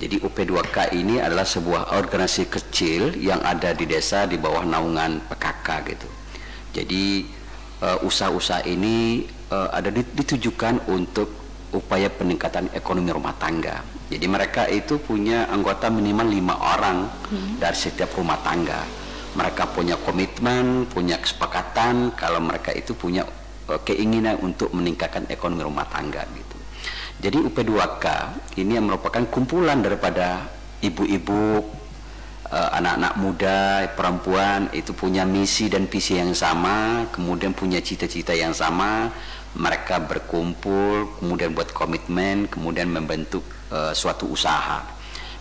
Jadi UP2K ini adalah sebuah organisasi kecil yang ada di desa di bawah naungan PKK gitu. Jadi usaha-usaha ini ditujukan untuk upaya peningkatan ekonomi rumah tangga. Jadi mereka itu punya anggota minimal 5 orang dari setiap rumah tangga. Mereka punya komitmen, punya kesepakatan kalau mereka itu punya keinginan untuk meningkatkan ekonomi rumah tangga gitu. Jadi UP2K ini yang merupakan kumpulan daripada ibu-ibu, anak-anak muda, perempuan itu punya misi dan visi yang sama, kemudian punya cita-cita yang sama. Mereka berkumpul, kemudian buat komitmen, kemudian membentuk suatu usaha.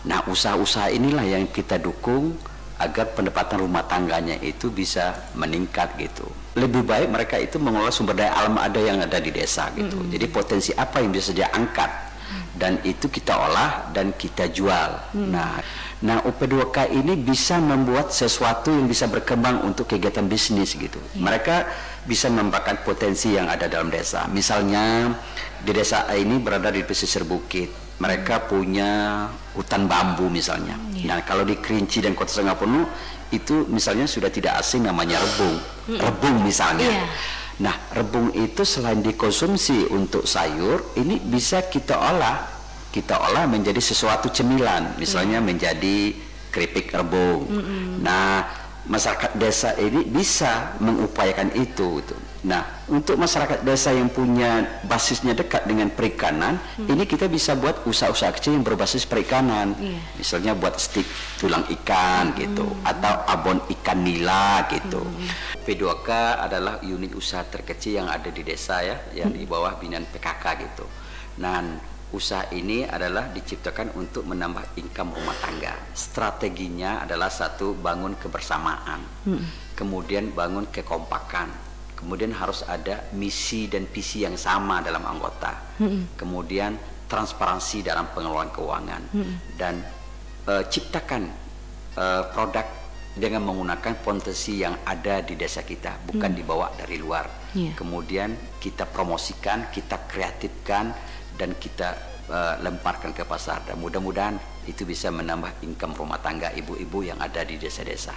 Nah, usaha-usaha inilah yang kita dukung agar pendapatan rumah tangganya itu bisa meningkat gitu. Lebih baik mereka itu mengelola sumber daya alam yang ada di desa gitu. Jadi potensi apa yang bisa dia angkat dan itu kita olah dan kita jual. Nah UP2K ini bisa membuat sesuatu yang bisa berkembang untuk kegiatan bisnis gitu. Mereka bisa memanfaatkan potensi yang ada dalam desa. Misalnya di desa A ini berada di pesisir bukit. Mereka punya hutan bambu misalnya. Nah kalau di Kerinci dan Kota Singapura itu misalnya sudah tidak asing namanya rebung. Rebung misalnya. Nah rebung itu selain dikonsumsi untuk sayur, ini bisa kita olah menjadi sesuatu cemilan, misalnya menjadi keripik rebung. Nah masyarakat desa ini bisa mengupayakan itu. Nah untuk masyarakat desa yang punya basisnya dekat dengan perikanan, ini kita bisa buat usaha-usaha kecil yang berbasis perikanan. Misalnya buat stik tulang ikan gitu, atau abon ikan nila gitu. P2K adalah unit usaha terkecil yang ada di desa ya, yang di bawah binaan PKK gitu. Nah usaha ini adalah diciptakan untuk menambah income rumah tangga. Strateginya adalah satu, bangun kebersamaan, kemudian bangun kekompakan, kemudian harus ada misi dan visi yang sama dalam anggota, kemudian transparansi dalam pengelolaan keuangan, dan ciptakan produk dengan menggunakan potensi yang ada di desa kita, bukan dibawa dari luar. Kemudian kita promosikan, kita kreatifkan, dan kita lemparkan ke pasar, dan mudah-mudahan itu bisa menambah income rumah tangga ibu-ibu yang ada di desa-desa.